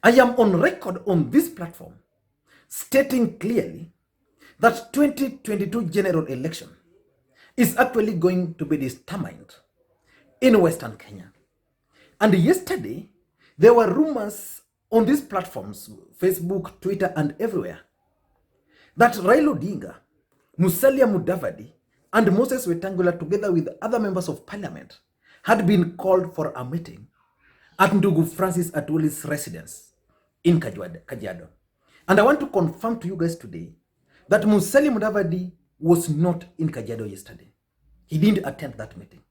I am on record on this platform stating clearly that 2022 general election is actually going to be determined in Western Kenya. And yesterday, there were rumors on these platforms, Facebook, Twitter, and everywhere, that Raila Odinga, Musalia Mudavadi, and Moses Wetangula, together with other members of parliament, had been called for a meeting at Ndugu Francis Atwoli's residence in Kajiado. And I want to confirm to you guys today that Musalia Mudavadi was not in Kajiado yesterday. He didn't attend that meeting.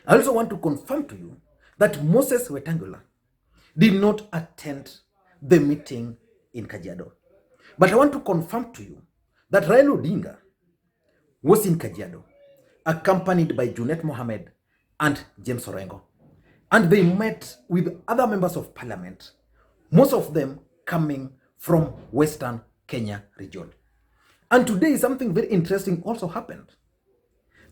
I also want to confirm to you that Moses Wetangula did not attend the meeting in Kajiado. But I want to confirm to you that Raila Odinga was in Kajiado, accompanied by Junet Mohammed and James Orengo. And they met with other members of parliament, most of them coming from Western Kenya region. And today something very interesting also happened.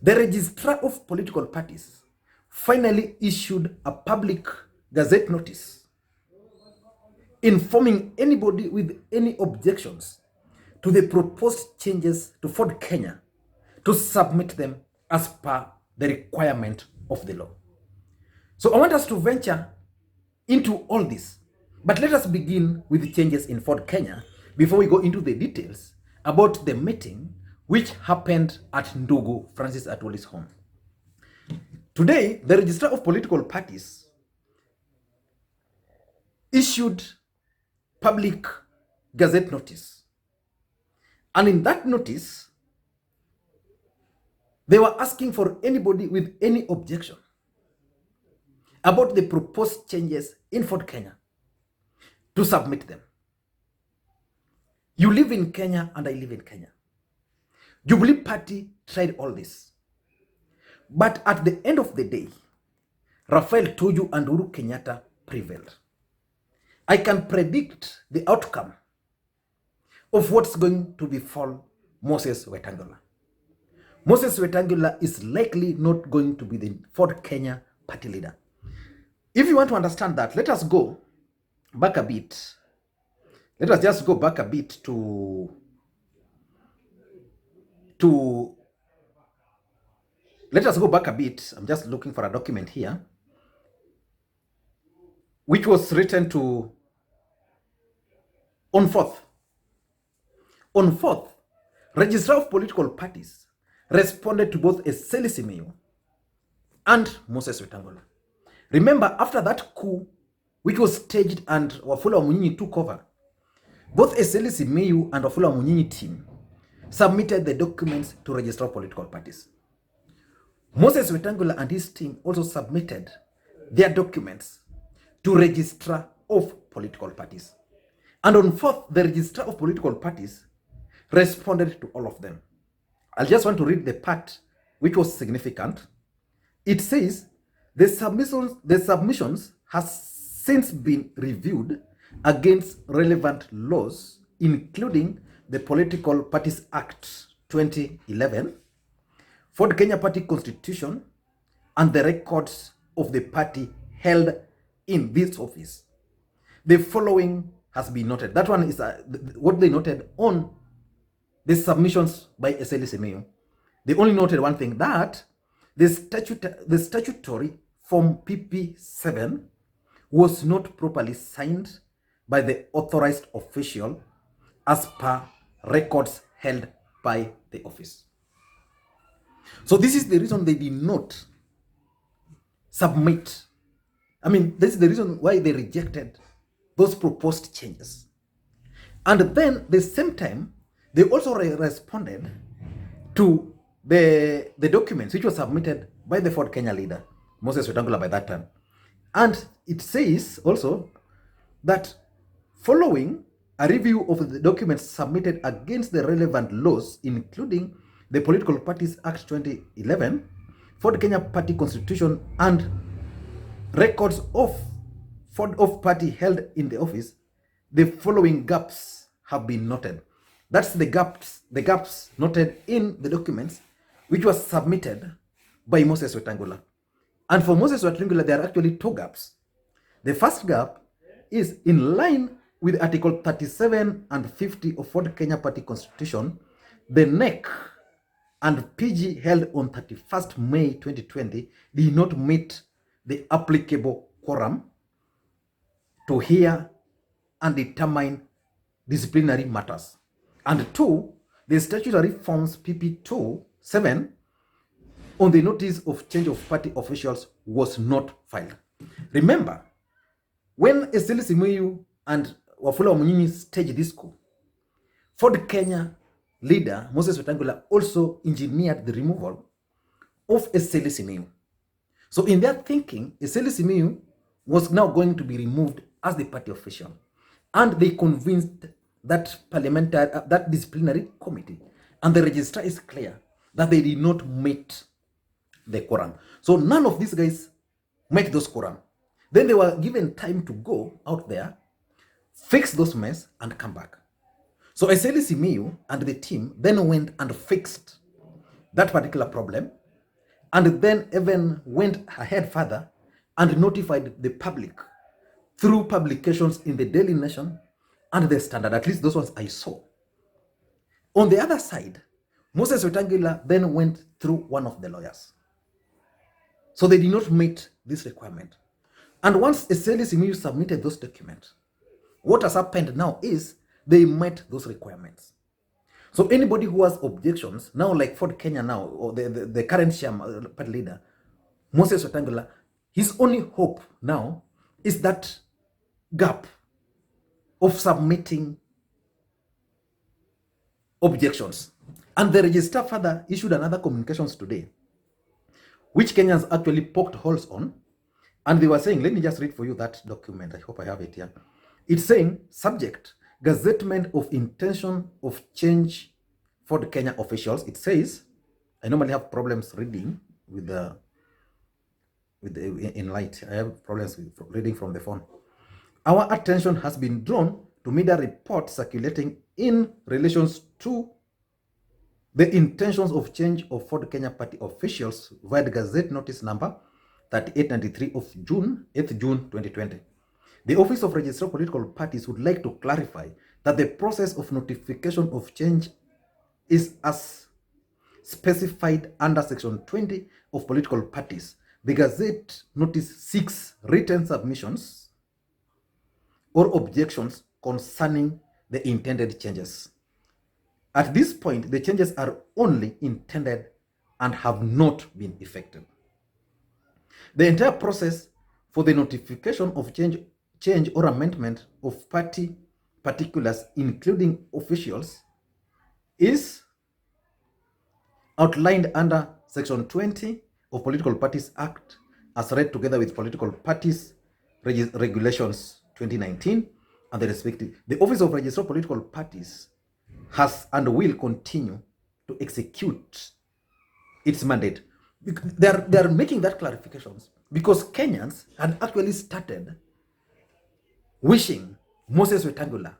The Registrar of Political Parties finally issued a public gazette notice informing anybody with any objections to the proposed changes to Ford Kenya to submit them as per the requirement of the law. So I want us to venture into all this, but let us begin with the changes in Ford Kenya before we go into the details about the meeting which happened at Ndugu Francis Atwoli's home. Today, the Registrar of Political Parties issued public gazette notice. And in that notice, they were asking for anybody with any objection about the proposed changes in Ford Kenya to submit them. You live in Kenya and I live in Kenya. Jubilee Party tried all this. But at the end of the day, Rafael Tuju and Uhuru Kenyatta prevailed. I can predict the outcome of what's going to befall Moses Wetangula. Moses Wetangula is likely not going to be the Ford Kenya party leader. If you want to understand that, let us go back a bit. Let us just go back a bit to let us go back a bit. I'm just looking for a document here, which was written to on 4th. On 4th, Registrar of Political Parties responded to both Eseli Simeyu and Moses Wetangula. Remember, after that coup, which was staged and Wafula Wamunyinyi took over, both Eseli Simeyu and Wafula Wamunyinyi team submitted the documents to Registrar of Political Parties. Moses Wetangula and his team also submitted their documents to Registrar of Political Parties. And on 4th, the Registrar of Political Parties responded to all of them. I just want to read the part which was significant. It says, the submissions has since been reviewed against relevant laws, including the Political Parties Act 2011, Ford Kenya Party Constitution, and the records of the party held in this office. The following has been noted. That one is what they noted on the submissions by Eseli Simeyu. They only noted one thing, that the statutory form PP7 was not properly signed by the authorized official as per records held by the office. So this is the reason they did not submit. I mean, this is the reason why they rejected those proposed changes. And then at the same time, they also responded to the documents which were submitted by the Ford Kenya leader, Moses Wetangula, by that time. And it says also that following a review of the documents submitted against the relevant laws, including the Political Parties Act 2011, Ford Kenya Party Constitution, and records of party held in the office, the following gaps have been noted. That's the gaps noted in the documents which was submitted by Moses Wetangula. And for Moses Wetangula, there are actually two gaps. The first gap is in line with Article 37 and 50 of Ford Kenya Party Constitution, the NEC and PG held on 31st May 2020 did not meet the applicable quorum to hear and determine disciplinary matters. And two, the statutory forms PP27 on the notice of change of party officials was not filed. Remember, when Estelle Simiyu and Wafula Wamunyinyi staged this coup, Ford Kenya leader Moses Wetangula also engineered the removal of Estelle Simiyu. So in their thinking, Estelle Simiyu was now going to be removed as the party official, and they convinced that that disciplinary committee, and the registrar is clear that they did not meet the quorum. So none of these guys met those quorum. Then they were given time to go out there, fix those mess, and come back. So Estelle Simiyu and the team then went and fixed that particular problem, and then even went ahead further and notified the public through publications in the Daily Nation and the Standard. At least those ones I saw. On the other side, Moses Wetangula then went through one of the lawyers. So they did not meet this requirement. And once Estelle Simiyu submitted those documents, what has happened now is they met those requirements. So anybody who has objections, now like Ford Kenya now, or the current chairman, party leader, Moses Wetangula, his only hope now is that gap of submitting objections. And the registrar further issued another communications today, which Kenyans actually poked holes on. And they were saying, let me just read for you that document. I hope I have it here. It's saying, subject, gazettement of intention of change for the Kenya officials. It says, I normally have problems reading in light. I have problems with reading from the phone. Our attention has been drawn to media reports circulating in relations to the intentions of change of Ford Kenya Party officials via the Gazette Notice number 3893 of June, 8th June 2020. The Office of Registrar of Political Parties would like to clarify that the process of notification of change is as specified under Section 20 of Political Parties. The Gazette Notice seeks written submissions or objections concerning the intended changes. At this point, the changes are only intended and have not been effected. The entire process for the notification of change or amendment of party particulars, including officials, is outlined under Section 20 of Political Parties Act as read together with Political Parties Regulations 2019 and the respective. The Office of Registrar of Political Parties has and will continue to execute its mandate. They are making that clarifications because Kenyans had actually started wishing Moses Wetangula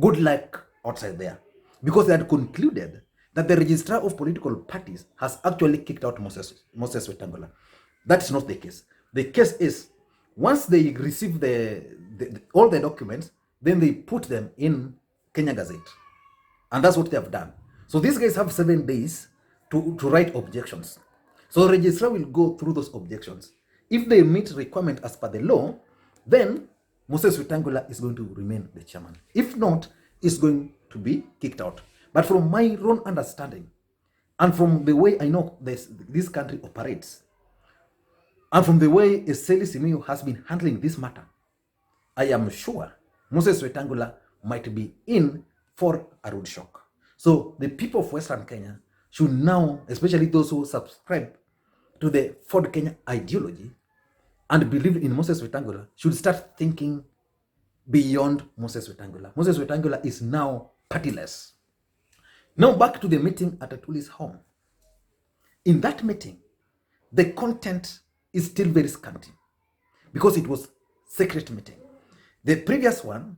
good luck outside there because they had concluded that the Registrar of Political Parties has actually kicked out Moses Wetangula. That's not the case. The case is once they receive all the documents, then they put them in Kenya Gazette. And that's what they have done. So these guys have 7 days to write objections. So the registrar will go through those objections. If they meet requirement as per the law, then Moses Wetangula is going to remain the chairman. If not, he's going to be kicked out. But from my own understanding, and from the way I know this country operates, and from the way Estelle Simiyu has been handling this matter, I am sure Moses Wetangula might be in for a rude shock. So the people of Western Kenya should now, especially those who subscribe to the Ford Kenya ideology and believe in Moses Wetangula, should start thinking beyond Moses Wetangula. Moses Wetangula is now partyless. Now back to the meeting at Atwoli's home. In that meeting, the content is still very scanty because it was secret meeting. The previous one,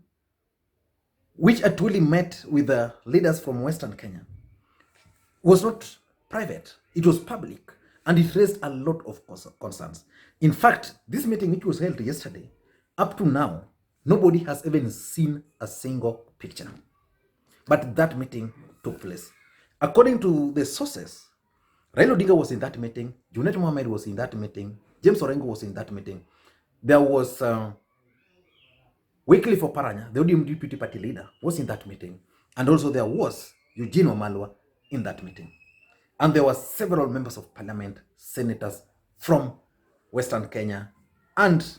which Atwoli met with the leaders from Western Kenya, was not private. It was public, and it raised a lot of concerns. In fact, this meeting, which was held yesterday, up to now, Nobody has even seen a single picture. But that meeting took place. According to the sources, Raila Odinga was in that meeting, Junet Mohammed was in that meeting, James Orengo was in that meeting. There was Wycliffe Oparanya, the ODM deputy party leader, was in that meeting. And also there was Eugene Wamalwa in that meeting. And there were several members of parliament, senators from Western Kenya, and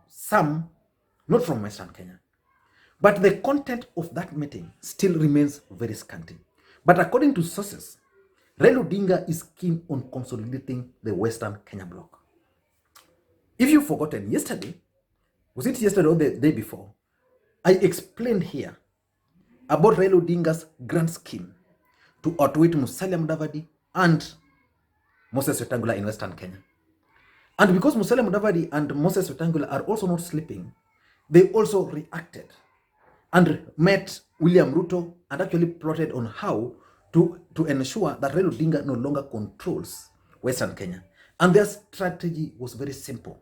some not from Western Kenya. But the content of that meeting still remains very scanty. But according to sources, Raila Odinga is keen on consolidating the Western Kenya bloc. If you've forgotten, yesterday, was it yesterday or the day before, I explained here about Raila Odinga's grand scheme to outwit Musalia Mudavadi and Moses Wetangula in Western Kenya. And because Musalia Mudavadi and Moses Wetangula are also not sleeping, they also reacted and met William Ruto and actually plotted on how to ensure that Raila Odinga no longer controls Western Kenya. And their strategy was very simple.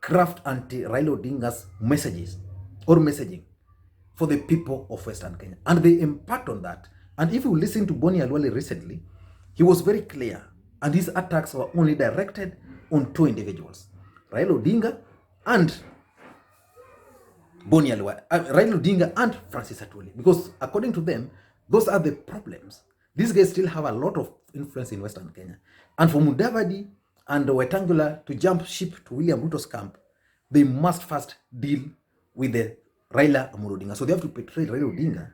Craft anti-Raila Odinga's messages or messaging for the people of Western Kenya. And they impact on that. And if you listen to Boni Atwoli recently, he was very clear. And his attacks were only directed on two individuals, Raila Odinga and Raila Odinga and Francis Atwoli. Because according to them, those are the problems. These guys still have a lot of influence in Western Kenya. And for Mudavadi and Wetangula to jump ship to William Ruto's camp, they must first deal with the Raila Odinga. So they have to portray Raila Odinga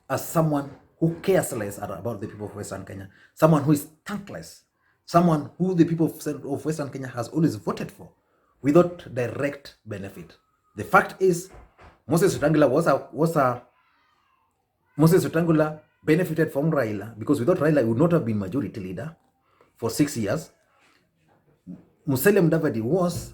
as someone who cares less about the people of Western Kenya, someone who is thankless, someone who the people of Western Kenya has always voted for without direct benefit. The fact is, Moses Wetangula Moses Wetangula benefited from Raila because without Raila, he would not have been majority leader for 6 years. Musalia Mudavadi was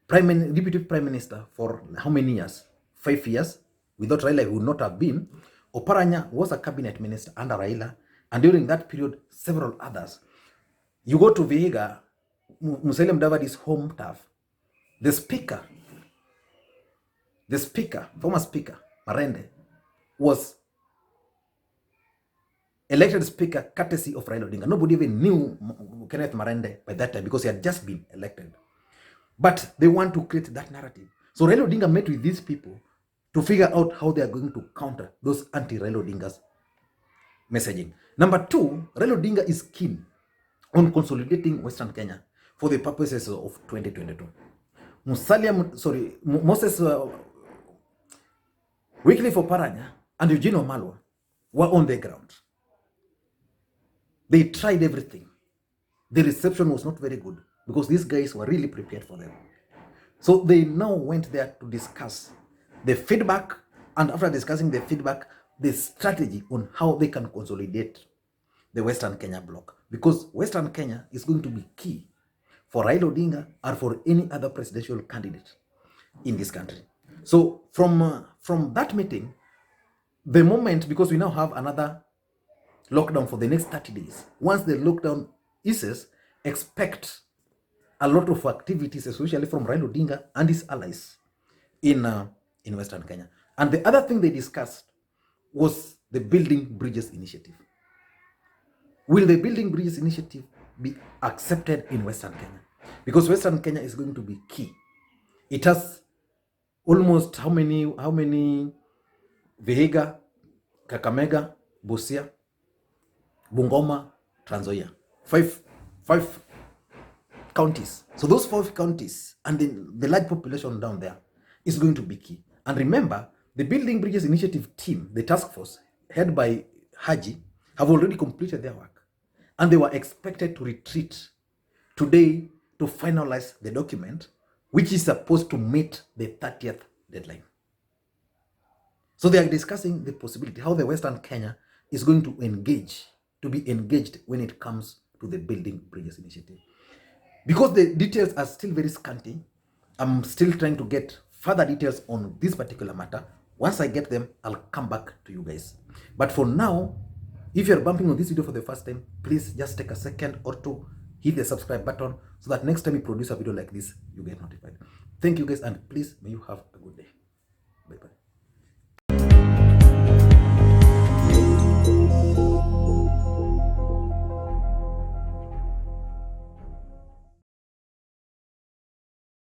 deputy prime minister for how many years? 5 years. Without Raila, he would not have been. Oparanya was a cabinet minister under Raila, and during that period, several others. You go to Vihiga, Musalia Mudavadi's home turf. The speaker, former speaker, Marende, was elected speaker courtesy of Raila Odinga. Nobody even knew Kenneth Marende by that time because he had just been elected. But they want to create that narrative. So Raila Odinga met with these people to figure out how they are going to counter those anti-Raila Odinga's messaging. Number two, Raila Odinga is keen on consolidating Western Kenya for the purposes of 2022. Moses Wycliffe Oparanya and Eugene Wamalwa were on the ground. They tried everything. The reception was not very good because these guys were really prepared for them. So they now went there to discuss the feedback, and after discussing the feedback, the strategy on how they can consolidate the Western Kenya bloc. Because Western Kenya is going to be key for Raila Odinga or for any other presidential candidate in this country. So from that meeting, the moment, because we now have another lockdown for the next 30 days, once the lockdown eases, expect a lot of activities, especially from Raila Odinga and his allies in Western Kenya. And the other thing they discussed was the Building Bridges Initiative. Will the Building Bridges Initiative be accepted in Western Kenya? Because Western Kenya is going to be key. It has almost how many Vihiga, Kakamega, Busia, Bungoma, Trans Nzoia. Five counties. So those 5 counties and the large population down there is going to be key. And remember, the Building Bridges Initiative team, the task force, headed by Haji, have already completed their work. And they were expected to retreat today to finalize the document, which is supposed to meet the 30th deadline. So they are discussing the possibility, how the Western Kenya is going to be engaged when it comes to the Building Bridges Initiative. Because the details are still very scanty, I'm still trying to get further details on this particular matter. Once I get them, I'll come back to you guys. But for now, if you're bumping on this video for the first time, please just take a second or two, hit the subscribe button so that next time we produce a video like this, you get notified. Thank you guys, and please, may you have a good day. Bye bye.